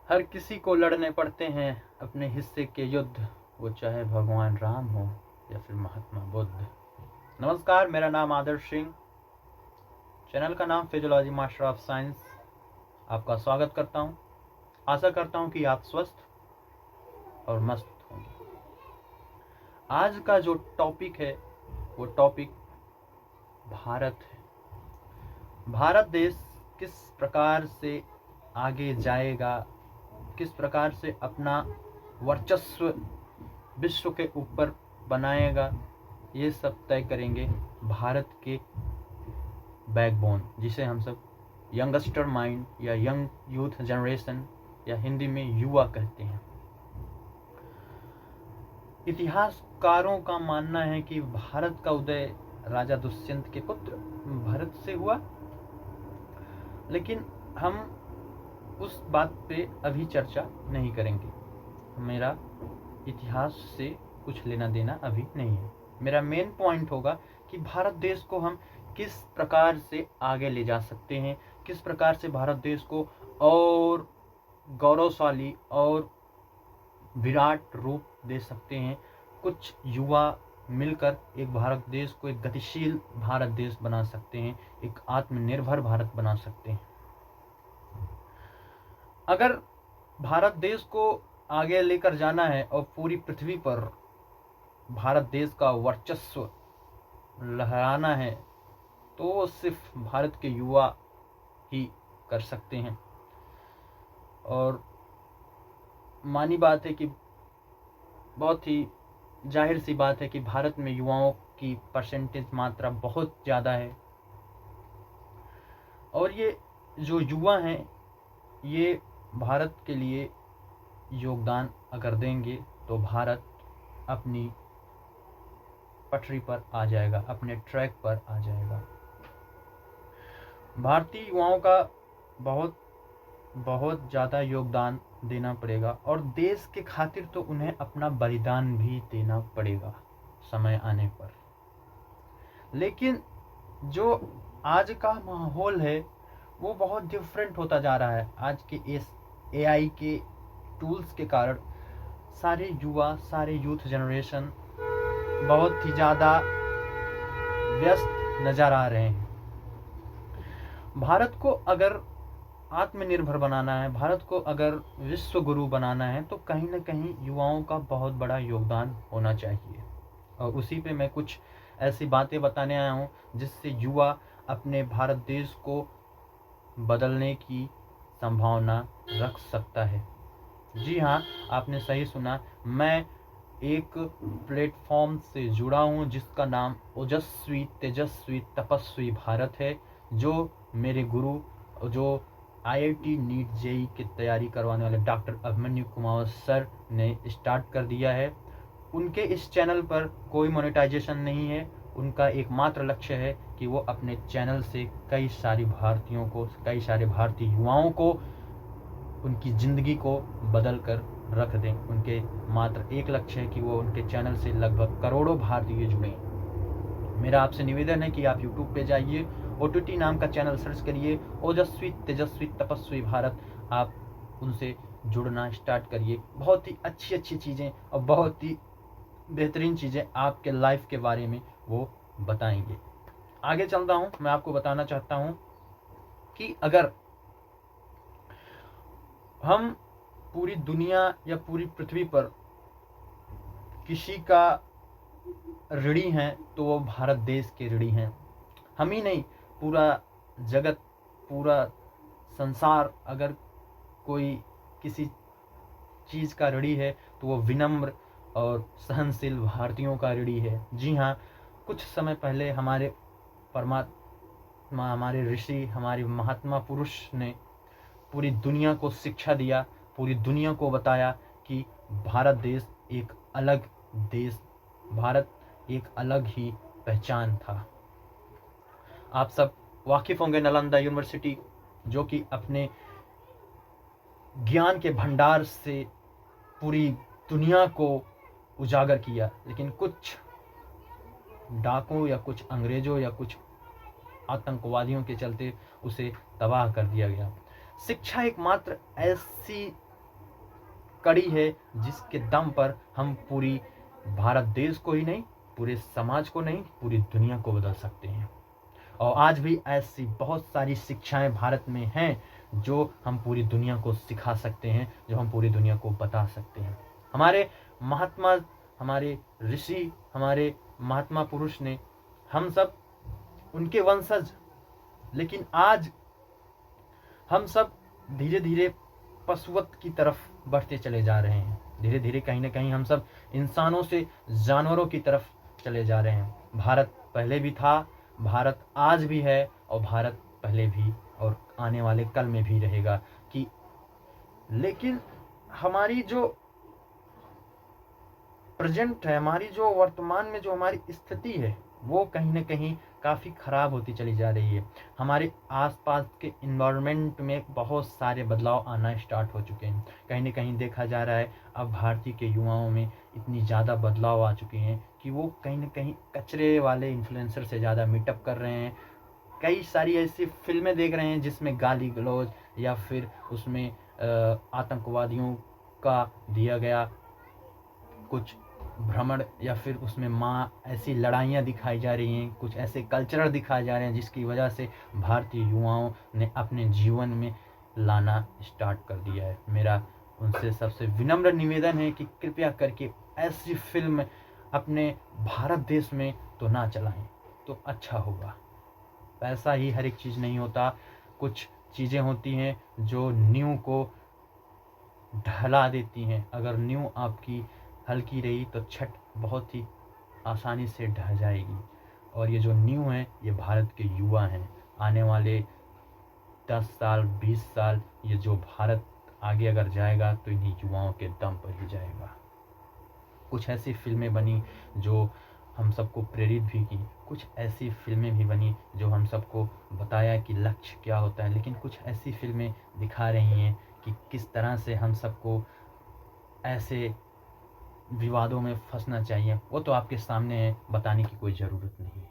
हर किसी को लड़ने पड़ते हैं अपने हिस्से के युद्ध, वो चाहे भगवान राम हो या फिर महात्मा बुद्ध। नमस्कार, मेरा नाम आदर्श सिंह, चैनल का नाम फिजियोलॉजी मास्टर ऑफ साइंस। आपका स्वागत करता हूँ। आशा करता हूँ कि आप स्वस्थ और मस्त होंगे। आज का जो टॉपिक है वो टॉपिक भारत है। भारत देश किस प्रकार से आगे जाएगा, किस प्रकार से अपना वर्चस्व विश्व के ऊपर बनाएगा, ये सब तय करेंगे भारत के बैकबोन, जिसे हम सब यंगस्टर माइंड या यंग यूथ जनरेशन या हिंदी में युवा कहते हैं। इतिहासकारों का मानना है कि भारत का उदय राजा दुष्यंत के पुत्र भरत से हुआ, लेकिन हम उस बात पे अभी चर्चा नहीं करेंगे। मेरा इतिहास से कुछ लेना देना अभी नहीं है। मेरा मेन पॉइंट होगा कि भारत देश को हम किस प्रकार से आगे ले जा सकते हैं, किस प्रकार से भारत देश को और गौरवशाली और विराट रूप दे सकते हैं। कुछ युवा मिलकर एक भारत देश को एक गतिशील भारत देश बना सकते हैं, एक आत्मनिर्भर भारत बना सकते हैं। अगर भारत देश को आगे लेकर जाना है और पूरी पृथ्वी पर भारत देश का वर्चस्व लहराना है, तो वो सिर्फ भारत के युवा ही कर सकते हैं। और मानी बात है कि बहुत ही जाहिर सी बात है कि भारत में युवाओं की परसेंटेज मात्रा बहुत ज़्यादा है। और ये जो युवा हैं, ये भारत के लिए योगदान अगर देंगे तो भारत अपनी पटरी पर आ जाएगा, अपने ट्रैक पर आ जाएगा। भारतीय युवाओं का बहुत ज़्यादा योगदान देना पड़ेगा और देश के खातिर तो उन्हें अपना बलिदान भी देना पड़ेगा समय आने पर। लेकिन जो आज का माहौल है वो बहुत डिफरेंट होता जा रहा है। आज के इस AI के टूल्स के कारण सारे युवा, सारे यूथ जनरेशन बहुत ही ज़्यादा व्यस्त नज़र आ रहे हैं। भारत को अगर आत्मनिर्भर बनाना है, भारत को अगर विश्व गुरु बनाना है, तो कहीं ना कहीं युवाओं का बहुत बड़ा योगदान होना चाहिए। और उसी पे मैं कुछ ऐसी बातें बताने आया हूँ जिससे युवा अपने भारत देश को बदलने की संभावना रख सकता है। जी हाँ, आपने सही सुना। मैं एक प्लेटफॉर्म से जुड़ा हूँ जिसका नाम ओजस्वी तेजस्वी तपस्वी भारत है, जो मेरे गुरु, जो IIT नीट JEE की तैयारी करवाने वाले डॉक्टर अभिमन्यु कुमार सर ने स्टार्ट कर दिया है। उनके इस चैनल पर कोई मोनेटाइजेशन नहीं है। उनका एकमात्र लक्ष्य है कि वो अपने चैनल से कई सारे भारतीयों को, कई सारे भारतीय युवाओं को, उनकी ज़िंदगी को बदल कर रख दें। उनके मात्र एक लक्ष्य है कि वो उनके चैनल से लगभग करोड़ों भारतीय जुड़ें। मेरा आपसे निवेदन है कि आप YouTube पे जाइए, OTT नाम का चैनल सर्च करिए, ओजस्वी तेजस्वी तपस्वी भारत। आप उनसे जुड़ना स्टार्ट करिए। बहुत ही अच्छी अच्छी चीज़ें और बहुत ही बेहतरीन चीज़ें आपके लाइफ के बारे में वो बताएंगे। आगे चलता हूँ। मैं आपको बताना चाहता हूँ कि अगर हम पूरी दुनिया या पूरी पृथ्वी पर किसी का ऋणी हैं तो वो भारत देश के ऋणी हैं। हम ही नहीं, पूरा जगत, पूरा संसार अगर कोई किसी चीज़ का ऋणी है तो वो विनम्र और सहनशील भारतीयों का ऋणी है। जी हाँ, कुछ समय पहले हमारे परमात्मा, हमारे ऋषि, हमारे महात्मा पुरुष ने पूरी दुनिया को शिक्षा दिया, पूरी दुनिया को बताया कि भारत देश एक अलग देश, भारत एक अलग ही पहचान था। आप सब वाकिफ होंगे नालंदा यूनिवर्सिटी, जो कि अपने ज्ञान के भंडार से पूरी दुनिया को उजागर किया, लेकिन कुछ डाकुओं या कुछ अंग्रेजों या कुछ आतंकवादियों के चलते उसे तबाह कर दिया गया। शिक्षा एकमात्र ऐसी कड़ी है जिसके दम पर हम पूरी भारत देश को ही नहीं, पूरे समाज को नहीं, पूरी दुनिया को बदल सकते हैं। और आज भी ऐसी बहुत सारी शिक्षाएं भारत में हैं जो हम पूरी दुनिया को सिखा सकते हैं, जो हम पूरी दुनिया को बता सकते हैं। हमारे महात्मा, हमारे ऋषि, हमारे महात्मा पुरुष ने, हम सब उनके वंशज, लेकिन आज हम सब धीरे धीरे पशुवत की तरफ बढ़ते चले जा रहे हैं। धीरे धीरे कहीं ना कहीं हम सब इंसानों से जानवरों की तरफ चले जा रहे हैं। भारत पहले भी था, भारत आज भी है, और भारत पहले भी और आने वाले कल में भी रहेगा। कि लेकिन हमारी जो प्रेजेंट है, हमारी जो वर्तमान में जो हमारी स्थिति है, वो कहीं ना कहीं काफ़ी ख़राब होती चली जा रही है। हमारे आसपास के इन्वायरमेंट में बहुत सारे बदलाव आना स्टार्ट हो चुके हैं। कहीं ना कहीं देखा जा रहा है अब भारतीय के युवाओं में इतनी ज़्यादा बदलाव आ चुके हैं कि वो कहीं ना कहीं कचरे वाले इन्फ्लुएंसर से ज़्यादा मीटअप कर रहे हैं। कई सारी ऐसी फिल्में देख रहे हैं जिसमें गाली गलौज या फिर उसमें आतंकवादियों का दिया गया कुछ भ्रमण, या फिर उसमें माँ ऐसी लड़ाइयाँ दिखाई जा रही हैं, कुछ ऐसे कल्चर दिखाए जा रहे हैं जिसकी वजह से भारतीय युवाओं ने अपने जीवन में लाना स्टार्ट कर दिया है। मेरा उनसे सबसे विनम्र निवेदन है कि कृपया करके ऐसी फिल्म अपने भारत देश में तो ना चलाएं तो अच्छा होगा। पैसा ही हर एक चीज़ नहीं होता, कुछ चीज़ें होती हैं जो नींव को ढला देती हैं। अगर नींव आपकी हल्की रही तो छत बहुत ही आसानी से ढह जाएगी। और ये जो नींव है, ये भारत के युवा हैं। आने वाले 10 साल 20 साल ये जो भारत आगे अगर जाएगा तो इन्हीं युवाओं के दम पर ही जाएगा। कुछ ऐसी फिल्में बनी जो हम सबको प्रेरित भी की, कुछ ऐसी फिल्में भी बनी जो हम सबको बताया कि लक्ष्य क्या होता है, लेकिन कुछ ऐसी फिल्में दिखा रही हैं कि किस तरह से हम सबको ऐसे विवादों में फंसना चाहिए। वो तो आपके सामने है, बताने की कोई ज़रूरत नहीं है।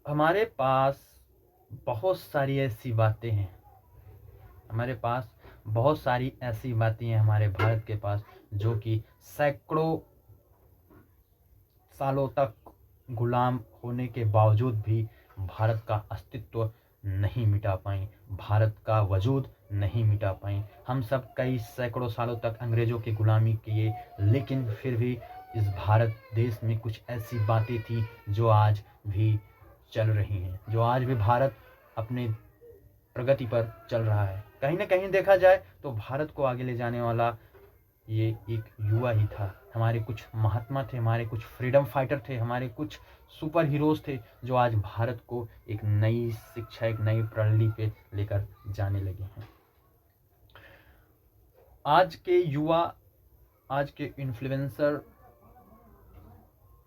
हमारे पास बहुत सारी ऐसी बातें हैं, हमारे पास बहुत सारी ऐसी बातें हैं हमारे भारत के पास जो कि सैकड़ों सालों तक गुलाम होने के बावजूद भी भारत का अस्तित्व नहीं मिटा पाई, भारत का वजूद नहीं मिटा पाई। हम सब कई सैकड़ों सालों तक अंग्रेज़ों की गुलामी किए, लेकिन फिर भी इस भारत देश में कुछ ऐसी बातें थी जो आज भी चल रही हैं, जो आज भी भारत अपने प्रगति पर चल रहा है। कहीं ना कहीं देखा जाए तो भारत को आगे ले जाने वाला ये एक युवा ही था। हमारे कुछ महात्मा थे, हमारे कुछ फ्रीडम फाइटर थे, हमारे कुछ सुपर हीरोज़ थे जो आज भारत को एक नई शिक्षा, एक नई प्रणाली पे लेकर जाने लगे हैं। आज के युवा, आज के इन्फ्लुएंसर,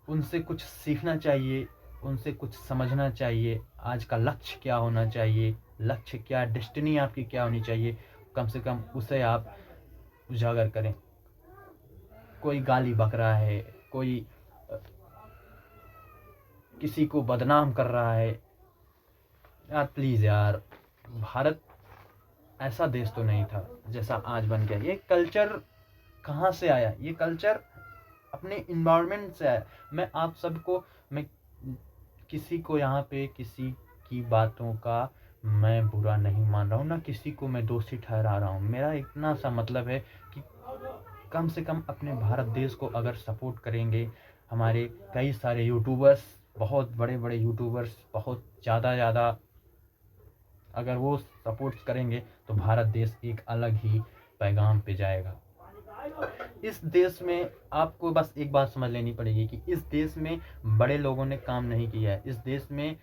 उनसे कुछ सीखना चाहिए, उनसे कुछ समझना चाहिए। आज का लक्ष्य क्या होना चाहिए, लक्ष्य क्या, डेस्टिनी आपकी क्या होनी चाहिए, कम से कम उसे आप उजागर करें। कोई गाली बक रहा है, कोई किसी को बदनाम कर रहा है, यार प्लीज़ यार, भारत ऐसा देश तो नहीं था जैसा आज बन गया। ये कल्चर कहाँ से आया? ये कल्चर अपने इन्वायरमेंट से आया। मैं किसी को यहाँ पे किसी की बातों का मैं बुरा नहीं मान रहा हूँ, ना किसी को मैं दोषी ठहरा रहा हूँ। मेरा इतना सा मतलब है कि कम से कम अपने भारत देश को अगर सपोर्ट करेंगे, हमारे कई सारे यूट्यूबर्स, बहुत बड़े बड़े यूट्यूबर्स, बहुत ज़्यादा अगर वो सपोर्ट करेंगे तो भारत देश एक अलग ही पैगाम पे जाएगा। इस देश में आपको बस एक बात समझ लेनी पड़ेगी कि इस देश में बड़े लोगों ने काम नहीं किया है। इस देश में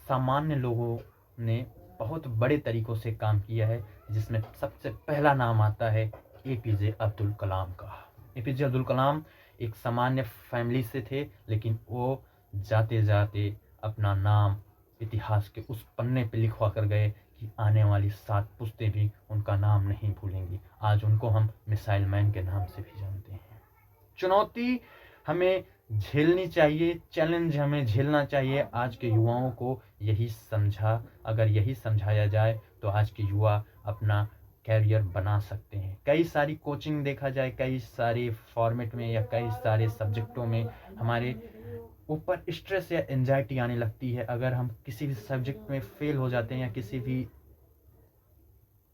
सामान्य लोगों ने बहुत बड़े तरीक़ों से काम किया है, जिसमें सबसे पहला नाम आता है एपीजे अब्दुल कलाम का। एपीजे अब्दुल कलाम एक सामान्य फैमिली से थे, लेकिन वो जाते जाते अपना नाम इतिहास के उस पन्ने पे लिखवा कर गए कि आने वाली 7 पुश्तें भी उनका नाम नहीं भूलेंगी। आज उनको हम मिसाइल मैन के नाम से भी जानते हैं। चुनौती हमें झेलनी चाहिए, चैलेंज हमें झेलना चाहिए। आज के युवाओं को यही समझाया जाए तो आज के युवा अपना कैरियर बना सकते हैं। कई सारी कोचिंग देखा जाए, कई सारे फॉर्मेट में या कई सारे सब्जेक्टों में हमारे ऊपर स्ट्रेस या एंजाइटी आने लगती है। अगर हम किसी भी सब्जेक्ट में फेल हो जाते हैं या किसी भी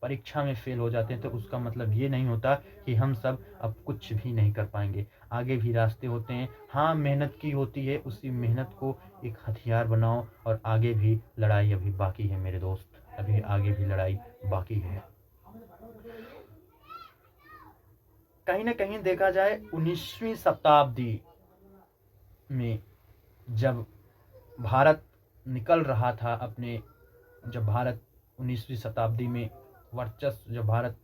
परीक्षा में फेल हो जाते हैं तो उसका मतलब ये नहीं होता कि हम सब अब कुछ भी नहीं कर पाएंगे। आगे भी रास्ते होते हैं। हाँ, मेहनत की होती है, उसी मेहनत को एक हथियार बनाओ और आगे भी लड़ाई अभी बाकी है मेरे दोस्त, अभी आगे भी लड़ाई बाकी है। कहीं ना कहीं देखा जाए 19वीं शताब्दी में जब भारत निकल रहा था जब भारत 19वीं शताब्दी में वर्चस्व, जब भारत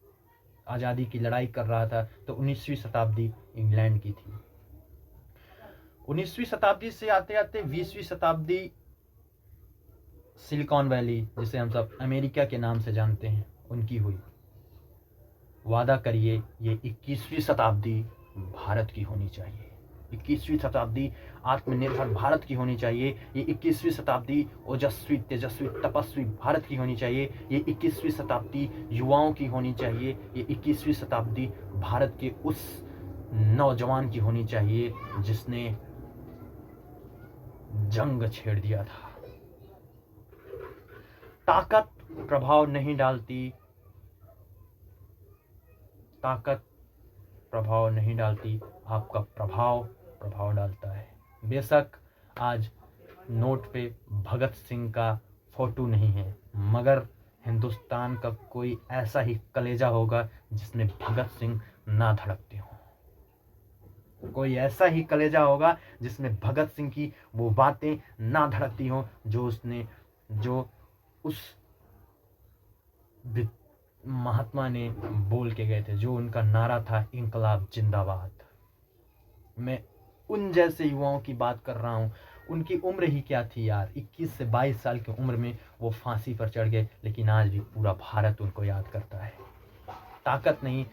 आज़ादी की लड़ाई कर रहा था तो 19वीं शताब्दी इंग्लैंड की थी। 19वीं शताब्दी से आते आते 20वीं शताब्दी सिलिकॉन वैली, जिसे हम सब अमेरिका के नाम से जानते हैं, उनकी हुई। वादा करिए ये 21वीं शताब्दी भारत की होनी चाहिए। 21वीं शताब्दी आत्मनिर्भर भारत की होनी चाहिए। ये 21वीं शताब्दी ओजस्वी तेजस्वी तपस्वी भारत की होनी चाहिए। ये 21वीं शताब्दी युवाओं की होनी चाहिए। ये 21वीं शताब्दी भारत के उस नौजवान की होनी चाहिए जिसने जंग छेड़ दिया था। ताकत प्रभाव नहीं डालती, ताकत प्रभाव नहीं डालती, आपका प्रभाव डालता है। बेशक आज नोट पे भगत सिंह का फोटो नहीं है, मगर हिंदुस्तान का कोई ऐसा ही कलेजा होगा जिसमें भगत सिंह ना धड़कते हों। कोई ऐसा ही कलेजा होगा जिसमें भगत सिंह की वो बातें ना धड़कती हों जो उस महात्मा ने बोल के गए थे, जो उनका नारा था इंकलाब जिंदाबाद। मैं उन जैसे युवाओं की बात कर रहा हूँ। उनकी उम्र ही क्या थी यार, 21 से 22 साल की उम्र में वो फांसी पर चढ़ गए, लेकिन आज भी पूरा भारत उनको याद करता है। ताकत नहीं,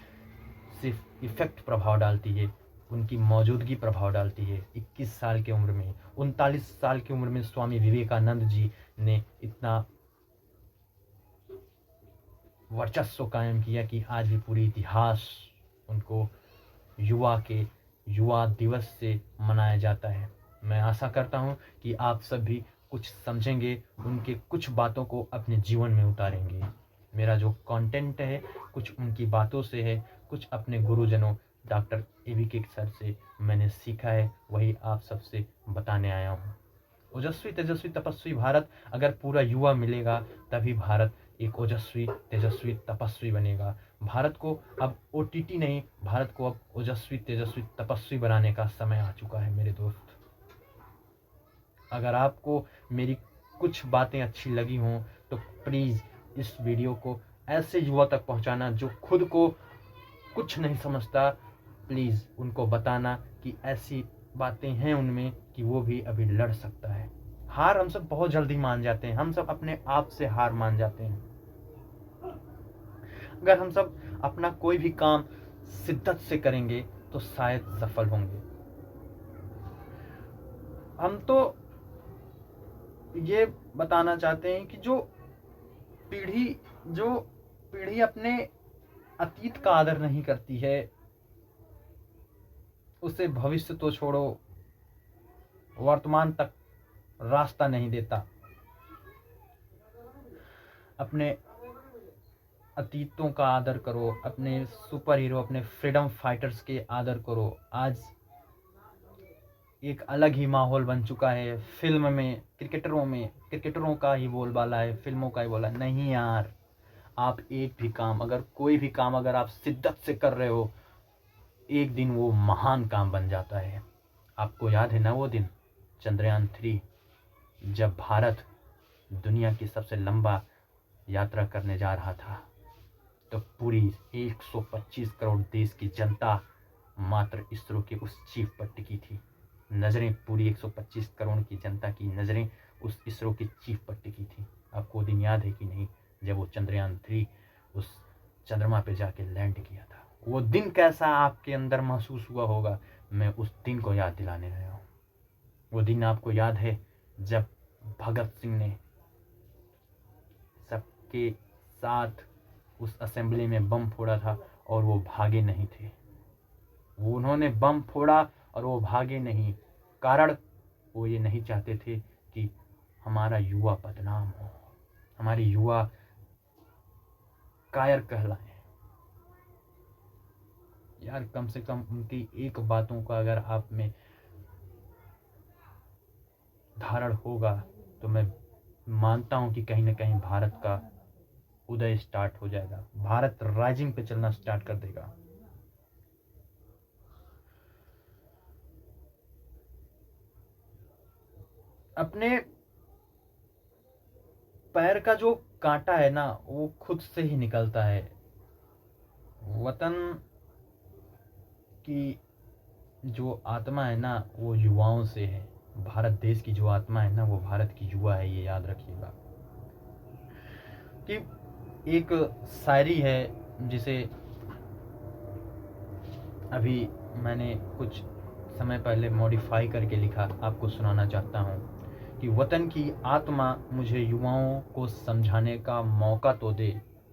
सिर्फ इफेक्ट प्रभाव डालती है, उनकी मौजूदगी प्रभाव डालती है। 21 साल की उम्र में, 39 साल की उम्र में स्वामी विवेकानंद जी ने इतना वर्चस्व कायम किया कि आज भी पूरी इतिहास उनको युवा दिवस से मनाया जाता है। मैं आशा करता हूँ कि आप सब भी कुछ समझेंगे, उनके कुछ बातों को अपने जीवन में उतारेंगे। मेरा जो कंटेंट है कुछ उनकी बातों से है, कुछ अपने गुरुजनों डॉक्टर ABK सर से मैंने सीखा है, वही आप सबसे बताने आया हूँ। ओजस्वी तेजस्वी तपस्वी भारत, अगर पूरा युवा मिलेगा तभी भारत एक ओजस्वी तेजस्वी तपस्वी बनेगा। भारत को अब OTT नहीं, भारत को अब ओजस्वी तेजस्वी तपस्वी बनाने का समय आ चुका है मेरे दोस्त। अगर आपको मेरी कुछ बातें अच्छी लगी हों तो प्लीज़ इस वीडियो को ऐसे युवा तक पहुंचाना जो खुद को कुछ नहीं समझता। प्लीज़ उनको बताना कि ऐसी बातें हैं उनमें कि वो भी अभी लड़ सकता है। हार हम सब बहुत जल्दी मान जाते हैं, हम सब अपने आप से हार मान जाते हैं। अगर हम सब अपना कोई भी काम शिद्दत से करेंगे तो शायद सफल होंगे। हम तो ये बताना चाहते हैं कि जो पीढ़ी अपने अतीत का आदर नहीं करती है, उसे भविष्य तो छोड़ो, वर्तमान तक रास्ता नहीं देता। अपने अतीतों का आदर करो, अपने सुपर हीरो, अपने फ्रीडम फाइटर्स के आदर करो। आज एक अलग ही माहौल बन चुका है। फिल्म में क्रिकेटरों का ही बोलबाला है, फिल्मों का ही बोला नहीं यार। आप अगर कोई भी काम अगर आप शिद्दत से कर रहे हो, एक दिन वो महान काम बन जाता है। आपको याद है ना वो दिन, चंद्रयान 3, जब भारत दुनिया की सबसे लंबा यात्रा करने जा रहा था, तो पूरी 125 करोड़ देश की जनता मात्र इसरो के उस चीफ पर टिकी थी। नज़रें, पूरी 125 करोड़ की जनता की नज़रें उस इसरो के चीफ पर टिकी थी। आपको दिन याद है कि नहीं, जब वो चंद्रयान 3 उस चंद्रमा पे जाके लैंड किया था। वो दिन कैसा आपके अंदर महसूस हुआ होगा, मैं उस दिन को याद दिलाने आया हूँ। वो दिन आपको याद है जब भगत सिंह ने सबके साथ उस असेंबली में बम फोड़ा था और वो भागे नहीं थे। वो उन्होंने बम फोड़ा और वो भागे नहीं, कारण वो ये नहीं चाहते थे कि हमारा युवा बदनाम हो, हमारे युवा कायर कहलाए। यार कम से कम उनकी एक बातों का अगर आप में धारण होगा तो मैं मानता हूं कि कहीं ना कहीं भारत का उदय स्टार्ट हो जाएगा, भारत राइजिंग पे चलना स्टार्ट कर देगा। अपने पैर का जो कांटा है ना वो खुद से ही निकलता है। वतन की जो आत्मा है ना वो युवाओं से है। भारत देश की जो आत्मा है ना वो भारत की युवा है, ये याद रखिएगा। कि एक शायरी है जिसे अभी मैंने कुछ समय पहले मॉडिफाई करके लिखा, आपको सुनाना चाहता हूँ कि वतन की आत्मा मुझे युवाओं को समझाने का मौका तो दे,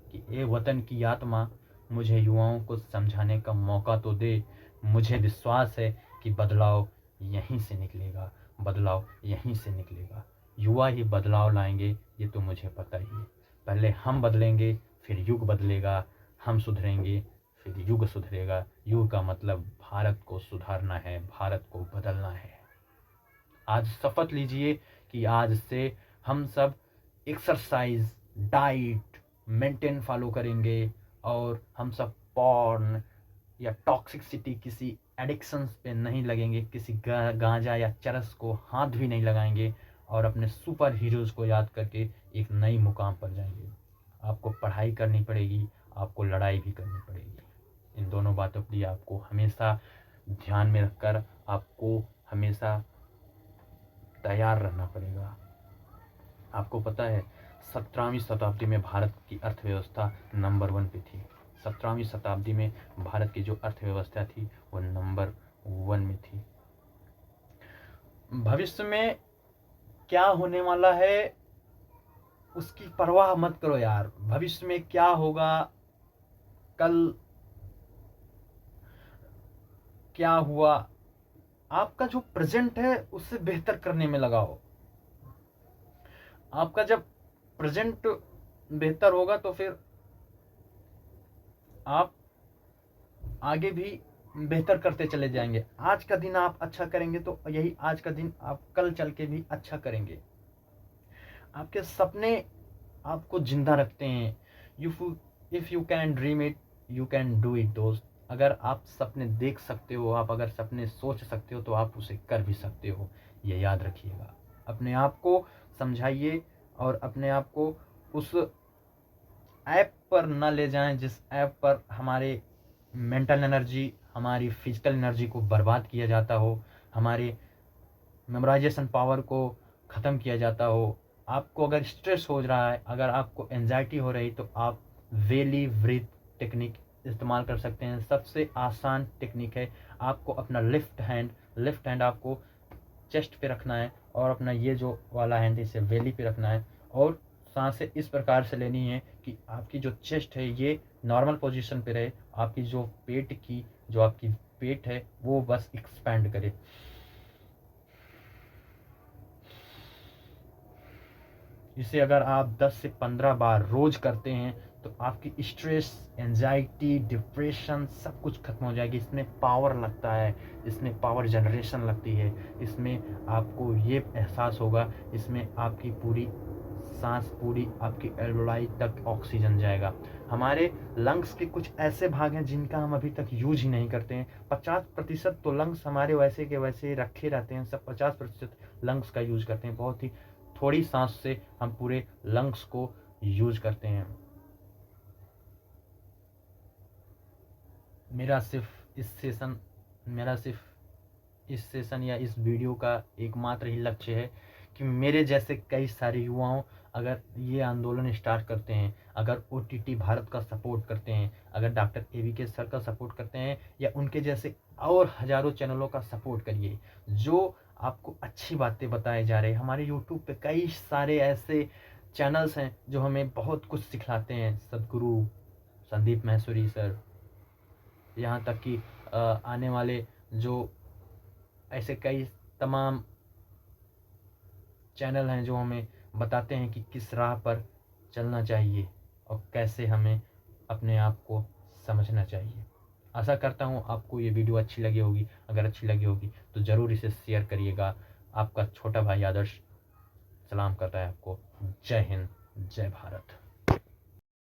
कि ए वतन की आत्मा मुझे युवाओं को समझाने का मौका तो दे। मुझे विश्वास है कि बदलाव यहीं से निकलेगा, बदलाव यहीं से निकलेगा। युवा ही बदलाव लाएंगे, ये तो मुझे पता ही है। पहले हम बदलेंगे फिर युग बदलेगा, हम सुधरेंगे फिर युग सुधरेगा। युग का मतलब भारत को सुधारना है, भारत को बदलना है। आज शपथ लीजिए कि आज से हम सब एक्सरसाइज, डाइट मेंटेन फॉलो करेंगे और हम सब पॉर्न या टॉक्सिसिटी, किसी एडिक्शंस पे नहीं लगेंगे, किसी गांजा या चरस को हाथ भी नहीं लगाएंगे और अपने सुपर हीरोज को याद करके एक नई मुकाम पर जाएंगे। आपको पढ़ाई करनी पड़ेगी, आपको लड़ाई भी करनी पड़ेगी। इन दोनों बातों के लिए आपको हमेशा ध्यान में रखकर आपको हमेशा तैयार रहना पड़ेगा। आपको पता है 17वीं शताब्दी में भारत की अर्थव्यवस्था नंबर 1 पे थी। 17वीं शताब्दी में भारत की जो अर्थव्यवस्था थी वो नंबर 1 में थी। भविष्य में क्या होने वाला है उसकी परवाह मत करो यार। भविष्य में क्या होगा, कल क्या हुआ, आपका जो प्रेजेंट है उससे बेहतर करने में लगाओ। आपका जब प्रेजेंट बेहतर होगा तो फिर आप आगे भी बेहतर करते चले जाएंगे। आज का दिन आप अच्छा करेंगे तो यही आज का दिन आप कल चल के भी अच्छा करेंगे। आपके सपने आपको जिंदा रखते हैं। If you can dream it you can do it दोस्त। अगर आप सपने देख सकते हो, आप अगर सपने सोच सकते हो तो आप उसे कर भी सकते हो, ये याद रखिएगा। अपने आप को समझाइए और अपने आप को उस ऐप पर न ले जाएं जिस ऐप पर हमारे मेंटल एनर्जी, हमारी फिजिकल एनर्जी को बर्बाद किया जाता हो, हमारे मेमोराइजेशन पावर को ख़त्म किया जाता हो। आपको अगर स्ट्रेस हो रहा है, अगर आपको एंजाइटी हो रही तो आप वेली ब्रीथ टेक्निक इस्तेमाल कर सकते हैं। सबसे आसान टेक्निक है। आपको अपना लेफ्ट हैंड आपको चेस्ट पे रखना है और अपना ये जो वाला हैंड इसे वेली पे रखना है और सांसें इस प्रकार से लेनी है कि आपकी जो चेस्ट है ये नॉर्मल पोजीशन पे रहे, आपकी जो आपकी पेट है वो बस एक्सपैंड करे। इसे अगर आप 10 से 15 बार रोज करते हैं तो आपकी स्ट्रेस, एंजाइटी, डिप्रेशन सब कुछ खत्म हो जाएगी। इसमें पावर लगता है, इसमें पावर जनरेशन लगती है, इसमें आपको ये एहसास होगा, इसमें आपकी पूरी सांस, पूरी आपकी एल्वेओलाई तक ऑक्सीजन जाएगा। हमारे लंग्स के कुछ ऐसे भाग हैं जिनका हम अभी तक यूज ही नहीं करते हैं। 50% तो लंग्स हमारे वैसे के वैसे रखे रहते हैं, सब 50% लंग्स का यूज करते हैं। बहुत ही थोड़ी सांस से हम पूरे लंग्स को यूज करते हैं। मेरा सिर्फ इस सेशन या इस वीडियो का एकमात्र ही लक्ष्य है कि मेरे जैसे कई सारे युवाओं अगर ये आंदोलन स्टार्ट करते हैं, अगर ओटीटी भारत का सपोर्ट करते हैं, अगर डॉक्टर एवीके सर का सपोर्ट करते हैं, या उनके जैसे और हज़ारों चैनलों का सपोर्ट करिए जो आपको अच्छी बातें बताए जा रहे हैं। हमारे यूट्यूब पे कई सारे ऐसे चैनल्स हैं जो हमें बहुत कुछ सिखलाते हैं, सदगुरु संदीप महसूरी सर, यहाँ तक कि आने वाले जो ऐसे कई तमाम चैनल हैं जो हमें बताते हैं कि किस राह पर चलना चाहिए और कैसे हमें अपने आप को समझना चाहिए। आशा करता हूँ आपको ये वीडियो अच्छी लगी होगी। अगर अच्छी लगी होगी तो ज़रूर इसे शेयर करिएगा। आपका छोटा भाई आदर्श सलाम करता है आपको। जय हिंद, जय भारत।